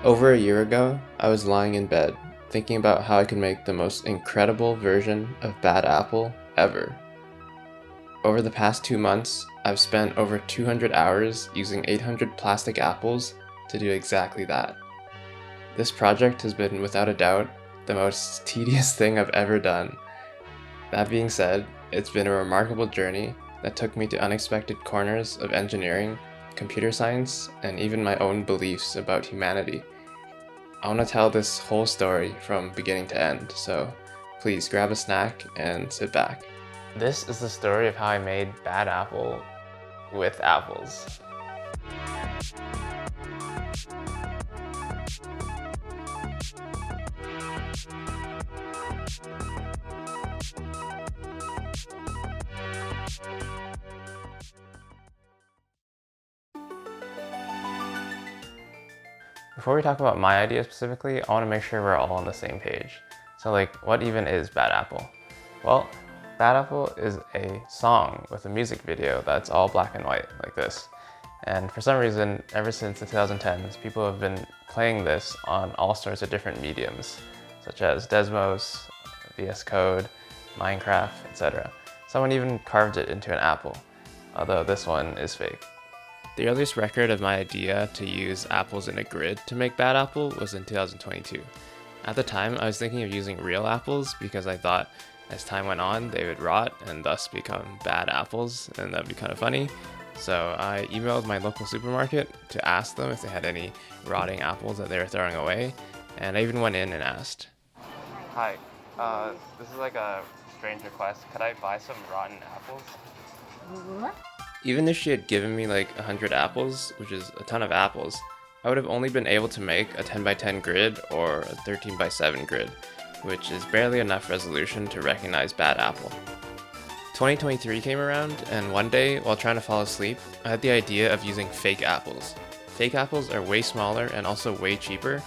Over a year ago, I was lying in bed, thinking about how I could make the most incredible version of Bad Apple ever. Over the past 2 months, I've spent over 200 hours using 800 plastic apples to do exactly that. This project has been, without a doubt, the most tedious thing I've ever done. That being said, it's been a remarkable journey that took me to unexpected corners of engineering, computer science, and even my own beliefs about humanity. I want to tell this whole story from beginning to end, so please grab a snack and sit back. This is the story of how I made Bad Apple with apples. Before we talk about my idea specifically, I want to make sure we're all on the same page. So what even is Bad Apple? Well, Bad Apple is a song with a music video that's all black and white, like this. And for some reason, ever since the 2010s, people have been playing this on all sorts of different mediums, such as Desmos, VS Code, Minecraft, etc. Someone even carved it into an apple, although this one is fake. The earliest record of my idea to use apples in a grid to make Bad Apple was in 2022. At the time, I was thinking of using real apples because I thought as time went on, they would rot and thus become bad apples, and that'd be kind of funny. So I emailed my local supermarket to ask them if they had any rotting apples that they were throwing away, and I even went in and asked. Hi, this is like a strange request. Could I buy some rotten apples? What? Even if she had given me like 100 apples, which is a ton of apples, I would have only been able to make a 10x10 grid or a 13x7 grid, which is barely enough resolution to recognize Bad Apple. 2023 came around, and one day, while trying to fall asleep, I had the idea of using fake apples. Fake apples are way smaller and also way cheaper.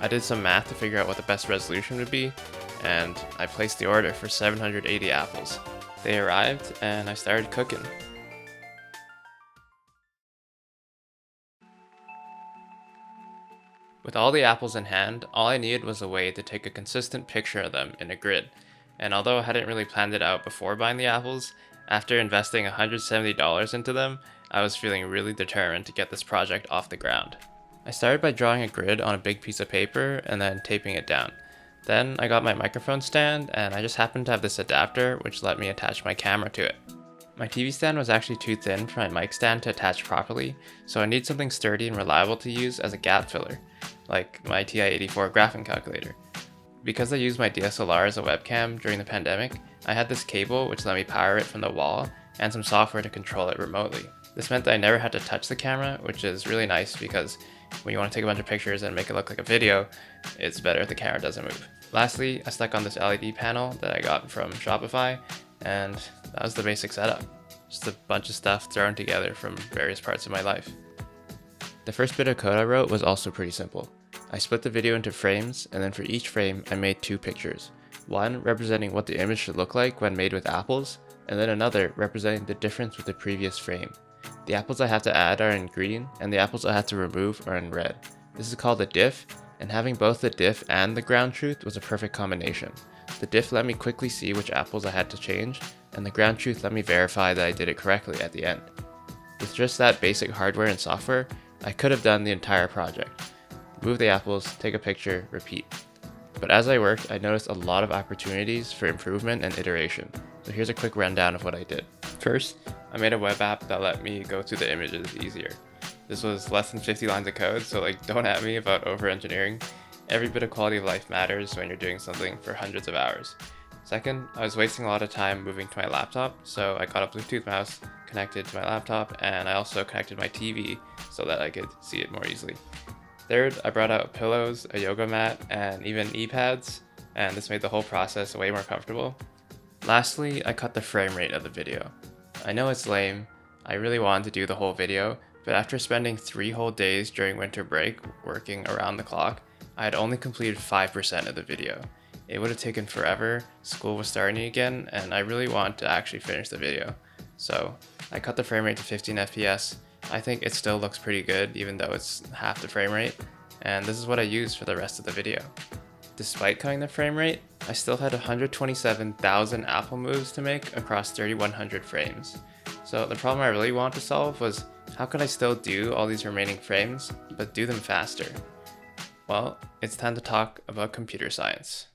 I did some math to figure out what the best resolution would be, and I placed the order for 780 apples. They arrived, and I started cooking. With all the apples in hand, all I needed was a way to take a consistent picture of them in a grid, and although I hadn't really planned it out before buying the apples, after investing $170 into them, I was feeling really determined to get this project off the ground. I started by drawing a grid on a big piece of paper and then taping it down. Then I got my microphone stand, and I just happened to have this adapter which let me attach my camera to it. My TV stand was actually too thin for my mic stand to attach properly, so I needed something sturdy and reliable to use as a gap filler, like my TI-84 graphing calculator. Because I used my DSLR as a webcam during the pandemic, I had this cable which let me power it from the wall and some software to control it remotely. This meant that I never had to touch the camera, which is really nice because when you want to take a bunch of pictures and make it look like a video, it's better if the camera doesn't move. Lastly, I stuck on this LED panel that I got from Shopify, and that was the basic setup. Just a bunch of stuff thrown together from various parts of my life. The first bit of code I wrote was also pretty simple. I split the video into frames, and then for each frame I made 2 pictures. One representing what the image should look like when made with apples, and then another representing the difference with the previous frame. The apples I have to add are in green, and the apples I have to remove are in red. This is called a diff, and having both the diff and the ground truth was a perfect combination. The diff let me quickly see which apples I had to change, and the ground truth let me verify that I did it correctly at the end. With just that basic hardware and software, I could have done the entire project. Move the apples, take a picture, repeat. But as I worked, I noticed a lot of opportunities for improvement and iteration. So here's a quick rundown of what I did. First, I made a web app that let me go through the images easier. This was less than 50 lines of code, so don't at me about over-engineering. Every bit of quality of life matters when you're doing something for hundreds of hours. Second, I was wasting a lot of time moving to my laptop, so I got a Bluetooth mouse connected to my laptop, and I also connected my TV so that I could see it more easily. Third, I brought out pillows, a yoga mat, and even e-pads, and this made the whole process way more comfortable. Lastly, I cut the frame rate of the video. I know it's lame, I really wanted to do the whole video, but after spending 3 whole days during winter break working around the clock, I had only completed 5% of the video. It would have taken forever, school was starting again, and I really wanted to actually finish the video. So I cut the frame rate to 15 FPS. I think it still looks pretty good even though it's half the frame rate, and this is what I used for the rest of the video. Despite cutting the frame rate, I still had 127,000 apple moves to make across 3,100 frames. So the problem I really wanted to solve was, how could I still do all these remaining frames, but do them faster? Well, it's time to talk about computer science.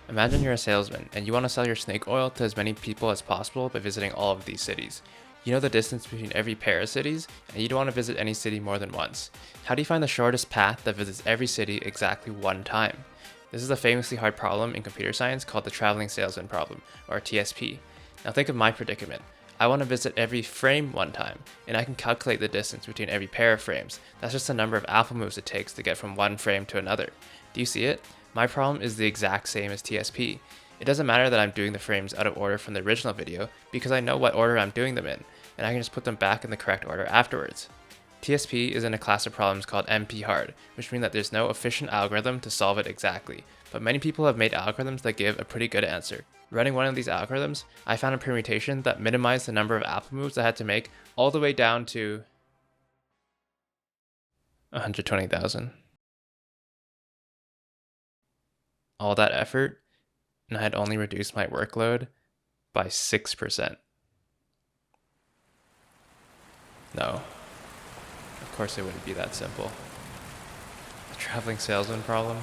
Imagine you're a salesman and you want to sell your snake oil to as many people as possible by visiting all of these cities. You know the distance between every pair of cities, and you don't want to visit any city more than once. How do you find the shortest path that visits every city exactly one time? This is a famously hard problem in computer science called the traveling salesman problem, or TSP. Now think of my predicament. I want to visit every frame one time, and I can calculate the distance between every pair of frames. That's just the number of apple moves it takes to get from one frame to another. Do you see it? My problem is the exact same as TSP. It doesn't matter that I'm doing the frames out of order from the original video, because I know what order I'm doing them in, and I can just put them back in the correct order afterwards. TSP is in a class of problems called NP-hard, which means that there's no efficient algorithm to solve it exactly, but many people have made algorithms that give a pretty good answer. Running one of these algorithms, I found a permutation that minimized the number of apple moves I had to make all the way down to 120,000. All that effort, and I had only reduced my workload by 6%. No, of course it wouldn't be that simple. The traveling salesman problem?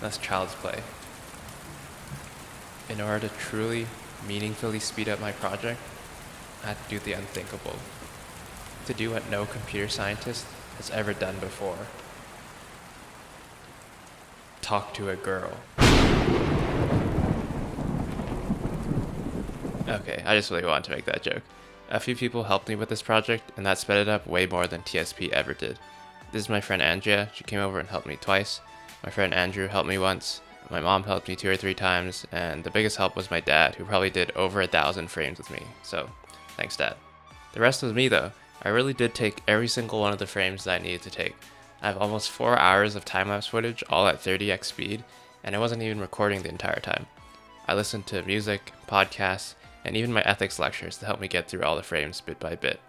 That's child's play. In order to truly, meaningfully speed up my project, I had to do the unthinkable. To do what no computer scientist has ever done before. Talk to a girl. Okay, I just really wanted to make that joke. A few people helped me with this project, and that sped it up way more than TSP ever did. This is my friend Andrea. She came over and helped me twice. My friend Andrew helped me once. My mom helped me 2 or 3 times, and the biggest help was my dad, who probably did over 1,000 frames with me. So, thanks, Dad. The rest was me, though. I really did take every single one of the frames that I needed to take. I have almost 4 hours of time-lapse footage, all at 30x speed, and I wasn't even recording the entire time. I listened to music, podcasts, and even my ethics lectures to help me get through all the frames bit by bit.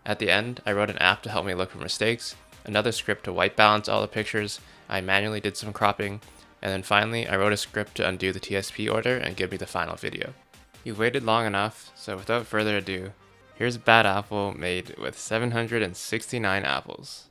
At the end, I wrote an app to help me look for mistakes, another script to white balance all the pictures, I manually did some cropping, and then finally I wrote a script to undo the TSP order and give me the final video. You've waited long enough, so without further ado, here's a bad apple made with 769 apples.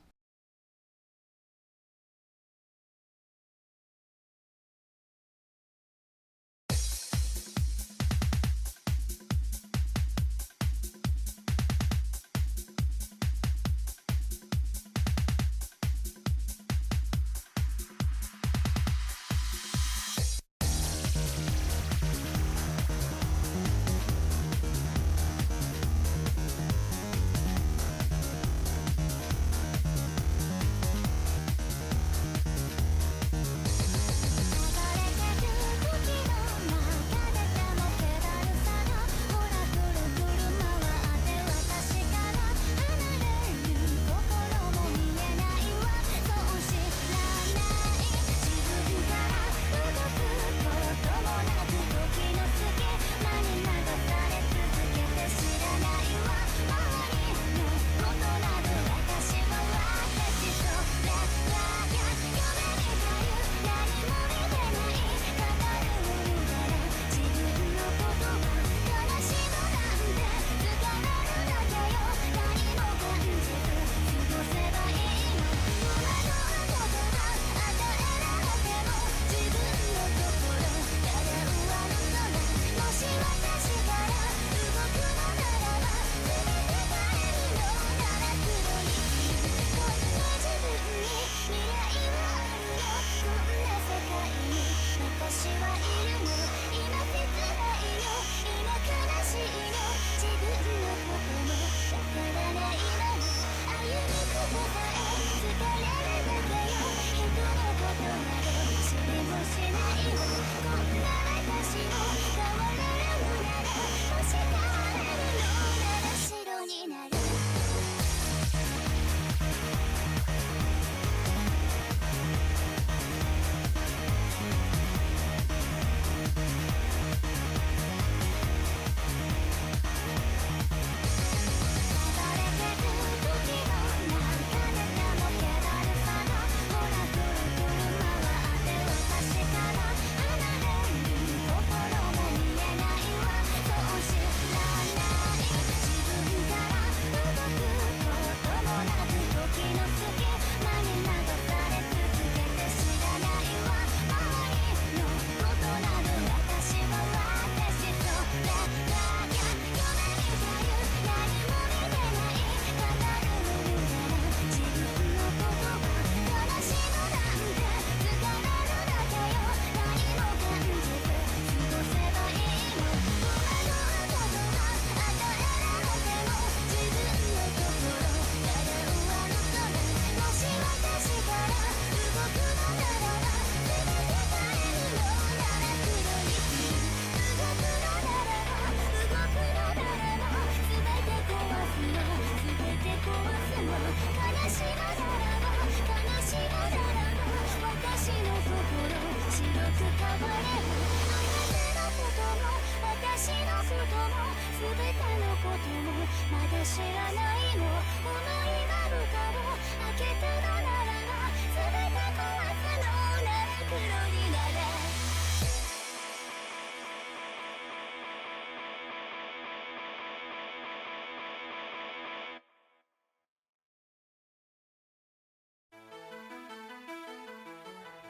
全てのこともまだ知らないの思いまぶたを開けたのならば全て壊すのなら黒になれ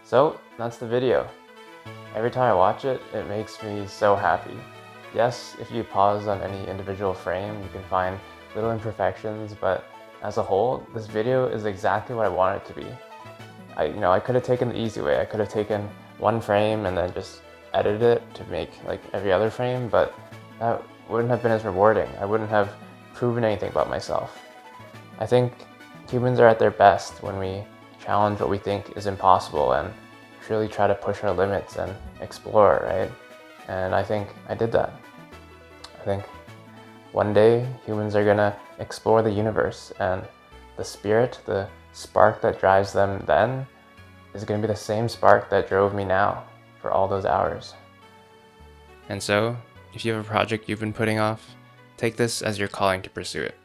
So, that's the video. Every time I watch it, it makes me so happy. Yes, if you pause on any individual frame, you can find little imperfections, but as a whole, this video is exactly what I want it to be. I could have taken the easy way. I could have taken one frame and then just edited it to make like every other frame, but that wouldn't have been as rewarding. I wouldn't have proven anything about myself. I think humans are at their best when we challenge what we think is impossible and truly try to push our limits and explore, right? And I think I did that. I think one day humans are gonna explore the universe, and the spirit, the spark that drives them then, is gonna be the same spark that drove me now for all those hours. And so, if you have a project you've been putting off, take this as your calling to pursue it,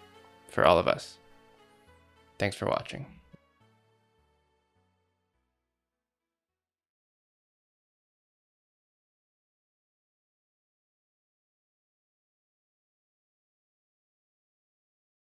for all of us. Thanks for watching.